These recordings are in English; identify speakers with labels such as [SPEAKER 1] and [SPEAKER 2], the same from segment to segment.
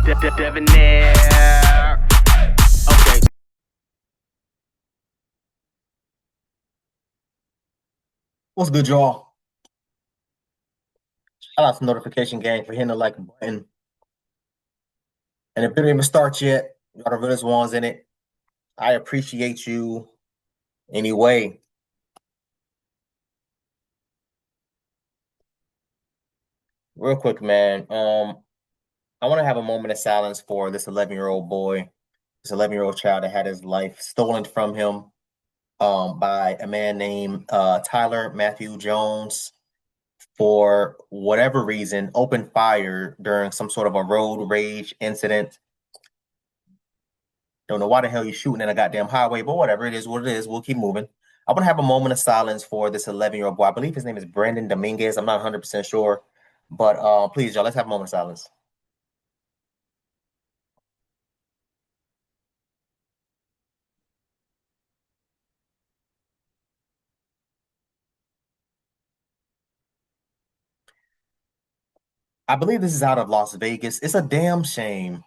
[SPEAKER 1] Debonair. Okay.
[SPEAKER 2] What's good, y'all? Shout out to Notification Gang for hitting the like button. And if it didn't even start yet, y'all the realest ones in it. I appreciate you anyway. Real quick, man. I want to have a moment of silence for this 11-year-old boy, this 11-year-old child that had his life stolen from him by a man named Tyler Matthew Jones for whatever reason, opened fire during some sort of a road rage incident. Don't know why the hell you're shooting in a goddamn highway, but whatever, it is what it is. We'll keep moving. I want to have a moment of silence for this 11-year-old boy. I believe his name is Brandon Dominguez. I'm not 100% sure, but please, y'all, let's have a moment of silence. I believe this is out of Las Vegas. It's a damn shame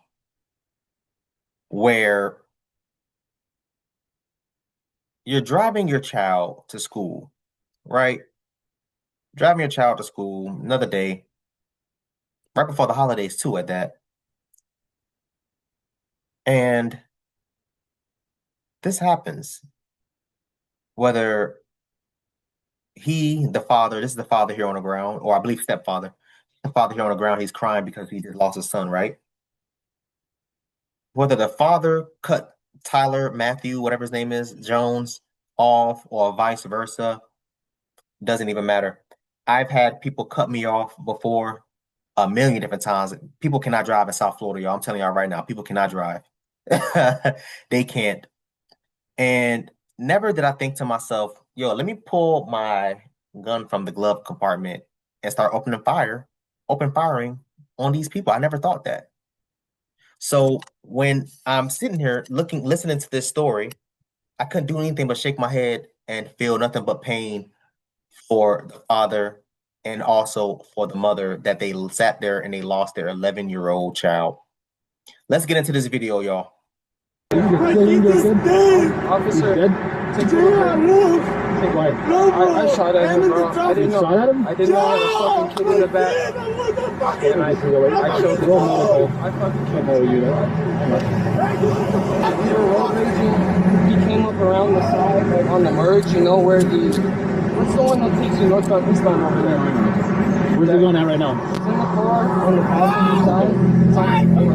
[SPEAKER 2] where you're driving your child to school, right? Driving your child to school another day, right before the holidays, too, at that. And this happens, whether the father, this is the father here on the ground, or I believe stepfather, the father here on the ground, he's crying because he just lost his son, right? Whether the father cut Tyler, Matthew, whatever his name is, Jones, off, or vice versa, doesn't even matter. I've had people cut me off before a million different times. People cannot drive in South Florida, y'all. I'm telling y'all right now, people cannot drive. They can't. And never did I think to myself, yo, let me pull my gun from the glove compartment and start open firing on these people. I never thought that. So when I'm sitting here listening to this story, I couldn't do anything but shake my head and feel nothing but pain for the father and also for the mother that they sat there and they lost their 11-year-old child. Let's get into this video, y'all.
[SPEAKER 3] Officer, take a look. Take what? I shot at him, bro. I didn't know. I didn't know I had a fucking kid in the back. And I killed him. I fucking killed him. We were road raging. He came up around the side, like on the merge, you know, where what's the one that takes you northbound, eastbound over there?
[SPEAKER 4] Where's he going at right now?
[SPEAKER 3] It's in the car on the passenger side. It's on the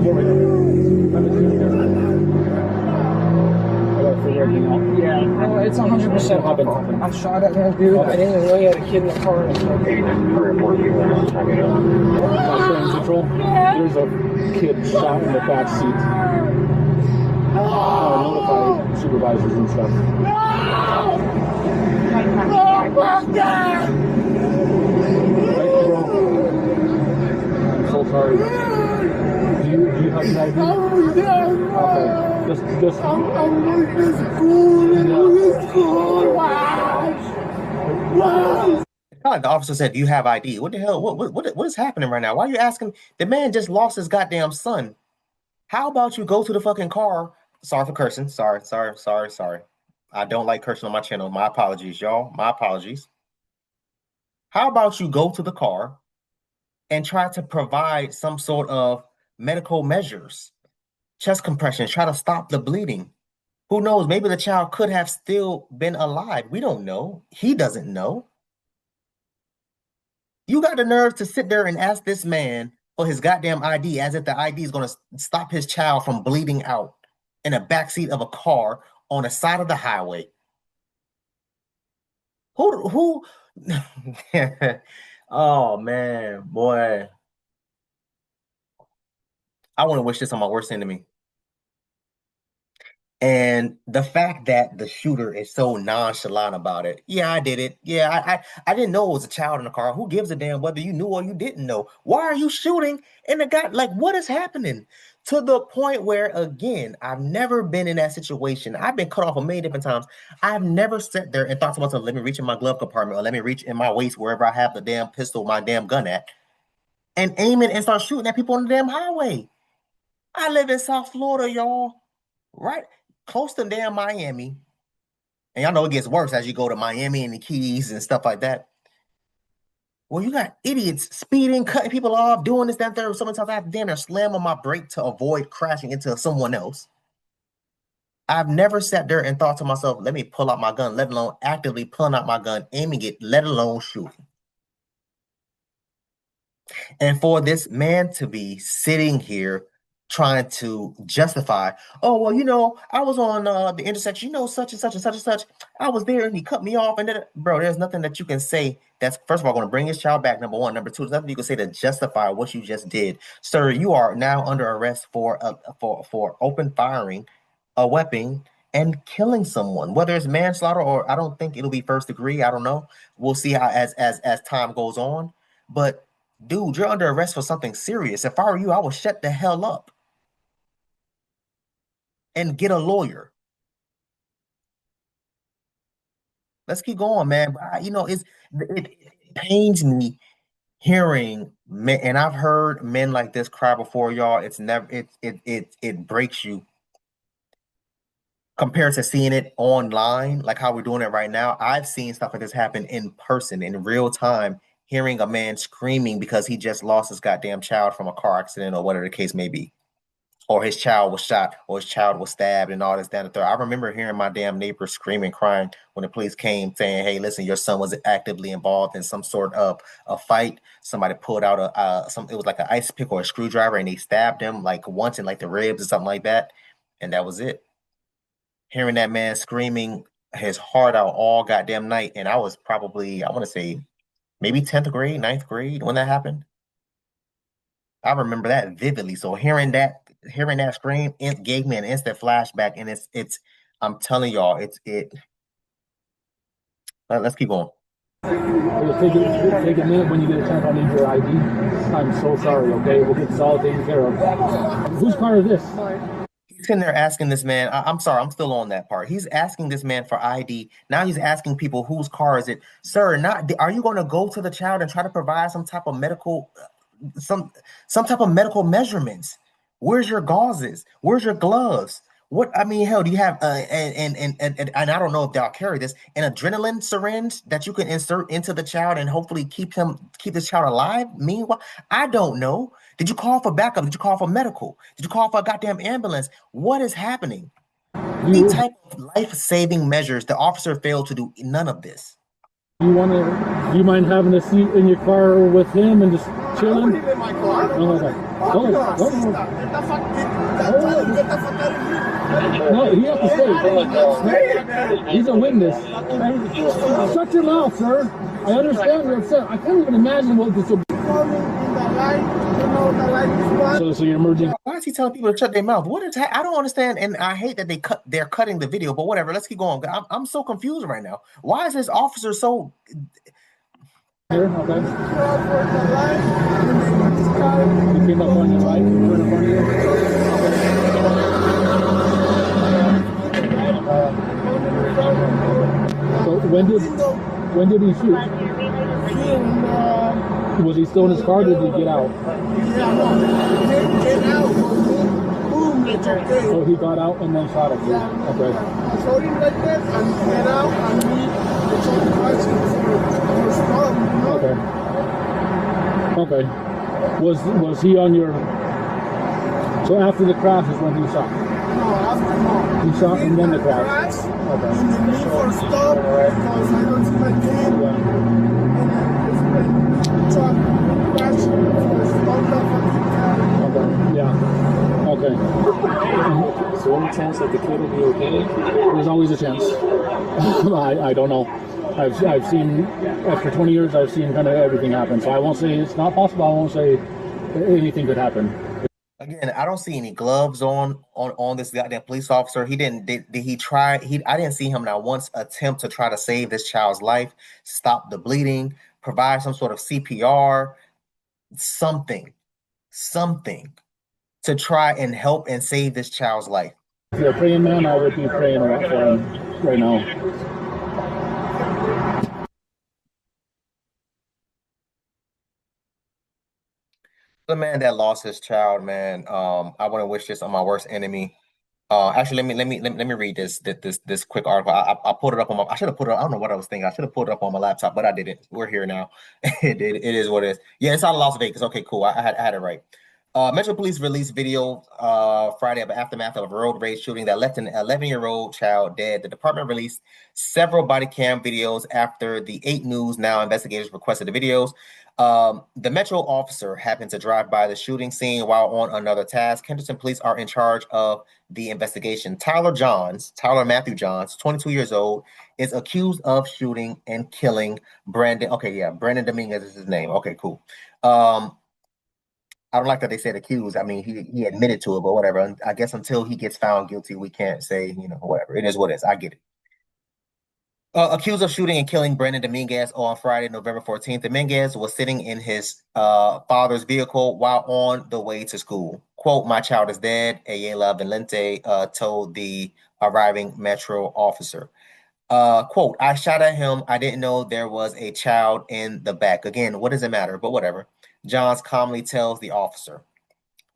[SPEAKER 3] Yeah, no, it's 100% happened. I shot at him, dude. I didn't even know he had a kid in the car.
[SPEAKER 4] Control. There's a kid shot in the back seat. Notify supervisors and stuff. I'm so sorry. Do you have an ID? Okay. Just. I'm
[SPEAKER 2] Like the officer said, "Do you have ID?" What the hell? What is happening right now? Why are you asking? The man just lost his goddamn son. How about you go to the fucking car? Sorry for cursing. Sorry. I don't like cursing on my channel. My apologies, y'all. My apologies. How about you go to the car and try to provide some sort of medical measures, chest compressions, try to stop the bleeding? Who knows? Maybe the child could have still been alive. We don't know. He doesn't know. You got the nerve to sit there and ask this man for his goddamn ID as if the ID is going to stop his child from bleeding out in the backseat of a car on the side of the highway. Who? Oh, man, boy. I want to wish this on my worst enemy. And the fact that the shooter is so nonchalant about it. Yeah, I did it. Yeah, I didn't know it was a child in the car. Who gives a damn whether you knew or you didn't know? Why are you shooting? And the guy, like, what is happening? To the point where, again, I've never been in that situation. I've been cut off a million different times. I've never sat there and thought to myself, let me reach in my glove compartment or let me reach in my waist wherever I have the damn pistol, my damn gun at, and aim it and start shooting at people on the damn highway. I live in South Florida, y'all. Right close to damn Miami. And y'all know it gets worse as you go to Miami and the Keys and stuff like that. Well, you got idiots speeding, cutting people off, doing this, that, and third. Sometimes I have to damn near slam on my brake to avoid crashing into someone else. I've never sat there and thought to myself, let me pull out my gun, let alone actively pulling out my gun, aiming it, let alone shooting. And for this man to be sitting here trying to justify, oh, well, you know, I was on the intersection, you know, such and such and such and such. I was there and he cut me off. And then, bro, there's nothing that you can say that's, first of all, going to bring his child back, number one. Number two, there's nothing you can say to justify what you just did. Sir, you are now under arrest for open firing a weapon and killing someone, whether it's manslaughter or I don't think it'll be first degree. I don't know. We'll see how as time goes on. But dude, you're under arrest for something serious. If I were you, I would shut the hell up and get a lawyer. Let's keep going, man. But you know, it pains me hearing men, and I've heard men like this cry before, y'all. It's never it breaks you compared to seeing it online, like how we're doing it right now. I've seen stuff like this happen in person, in real time, hearing a man screaming because he just lost his goddamn child from a car accident or whatever the case may be. Or his child was shot, or his child was stabbed, and all this down the third. I remember hearing my damn neighbor screaming, crying when the police came, saying, "Hey, listen, your son was actively involved in some sort of a fight. Somebody pulled out it was like an ice pick or a screwdriver, and they stabbed him like once in like the ribs or something like that, and that was it." Hearing that man screaming his heart out all goddamn night, and I was probably, I want to say, maybe 10th grade, ninth grade when that happened. I remember that vividly. So hearing that scream, it gave me an instant flashback, and it's. I'm telling y'all, let's keep going.
[SPEAKER 4] Take a minute when you get a chance. I need your ID. I'm so sorry. Okay, we'll get this all taken care of. Whose car is this?
[SPEAKER 2] He's sitting there asking this man. I'm sorry, I'm still on that part. He's asking this man for ID. Now he's asking people whose car is it, sir? Not are you going to go to the child and try to provide some type of medical some type of medical measurements? Where's your gauzes? Where's your gloves? What I mean, hell, do you have and I don't know if they'll carry this, an adrenaline syringe that you can insert into the child and hopefully keep this child alive? Meanwhile, I don't know. Did you call for backup? Did you call for medical? Did you call for a goddamn ambulance? What is happening? Any type of life-saving measures, the officer failed to do none of this.
[SPEAKER 4] Do you mind having a seat in your car with him and just chilling?
[SPEAKER 5] Get in my car.
[SPEAKER 4] Oh, okay.
[SPEAKER 5] Get the fuck out of here.
[SPEAKER 4] No, he has to stay. He's a witness. Shut your mouth, sir. I understand you're upset. I can't even imagine what this will be. So you're merging.
[SPEAKER 2] Why is he telling people to shut their mouth? What is I don't understand, and I hate that they're cutting the video, but whatever. Let's keep going. I'm so confused right now. Why is this officer so?
[SPEAKER 4] Here, okay. He came up on your right, in front of you. So when did he shoot? Was he still in his car? Or did he get out?
[SPEAKER 5] Get out. Boom, it's okay.
[SPEAKER 4] So he got out and then shot at you.
[SPEAKER 5] Yeah.
[SPEAKER 4] Okay.
[SPEAKER 5] I showed him like that and get out and me took the questions for stop, you know?
[SPEAKER 4] Okay. Was he on your? So after the crash is when he shot.
[SPEAKER 5] No, after no.
[SPEAKER 4] He shot and then the crash. Okay.
[SPEAKER 5] And the need for stop because I don't see my kid.
[SPEAKER 4] Yeah.
[SPEAKER 5] And then this truck crashed for stop the fucking car.
[SPEAKER 4] Okay. Yeah. Okay.
[SPEAKER 6] Is there any chance that the kid will be okay?
[SPEAKER 4] There's always a chance. I don't know. I've seen, after 20 years, I've seen kind of everything happen. So I won't say it's not possible. I won't say anything could happen.
[SPEAKER 2] Again, I don't see any gloves on this goddamn police officer. He didn't. Did he try? I didn't see him not once attempt to try to save this child's life, stop the bleeding, provide some sort of CPR, something to try and help and save this child's life.
[SPEAKER 4] If you're a praying man, I would be praying a lot for him right now.
[SPEAKER 2] The man that lost his child, man. I wouldn't wish this on my worst enemy. Actually, let me read this quick article. I pulled it up on my. I should have put it. I don't know what I was thinking. I should have pulled it up on my laptop, but I didn't. We're here now. It is what it is. Yeah, it's out of Las Vegas. Okay, cool. I had it right. Metro Police released video Friday of the aftermath of a road rage shooting that left an 11-year-old child dead. The department released several body cam videos after the 8 News Now investigators requested the videos. The Metro officer happened to drive by the shooting scene while on another task. Henderson police are in charge of the investigation. Tyler Matthew Johns, 22 years old, is accused of shooting and killing Brandon. Okay, yeah, Brandon Dominguez is his name. Okay, cool. I don't like that they said accused. I mean, he admitted to it, but whatever. I guess until he gets found guilty, we can't say, whatever. It is what it is. I get it. Accused of shooting and killing Brandon Dominguez on Friday, November 14th. Dominguez was sitting in his father's vehicle while on the way to school. Quote, "My child is dead," Ayala Valente told the arriving Metro officer. Quote, "I shot at him. I didn't know there was a child in the back." Again, what does it matter? But whatever. Johns calmly tells the officer.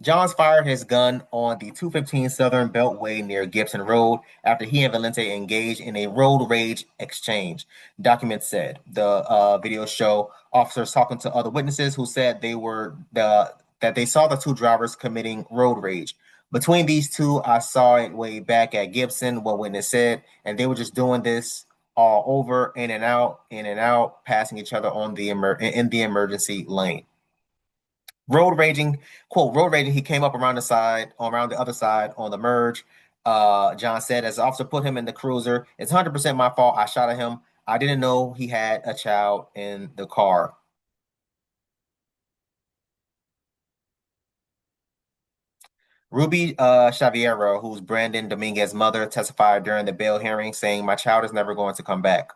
[SPEAKER 2] Johns fired his gun on the 215 Southern Beltway near Gibson Road after he and Valente engaged in a road rage exchange. Documents said the video show officers talking to other witnesses who said that they saw the two drivers committing road rage. "Between these two, I saw it way back at Gibson," one witness said, "and they were just doing this all over, in and out, passing each other on in the emergency lane." Road raging, quote, "Road raging, he came up around the other side on the merge." John said, as the officer put him in the cruiser, "It's 100% my fault. I shot at him. I didn't know he had a child in the car." Ruby Xaviera, who's Brandon Dominguez's mother, testified during the bail hearing, saying, "My child is never going to come back.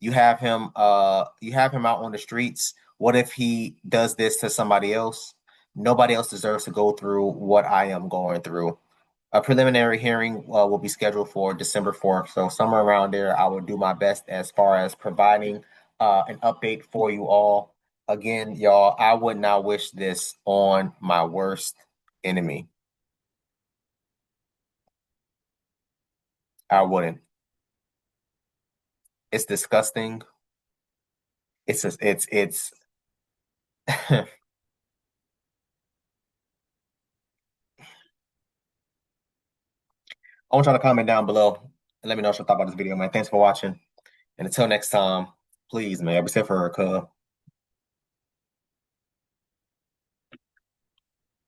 [SPEAKER 2] You have him out on the streets. What if he does this to somebody else? Nobody else deserves to go through what I am going through." A preliminary hearing will be scheduled for December 4th. So somewhere around there, I will do my best as far as providing an update for you all. Again, y'all, I would not wish this on my worst enemy. I wouldn't. It's disgusting. It's just, it's I want y'all to comment down below and let me know what you thought about this video, man. Thanks for watching. And until next time, please, man, be safe for her, cuz.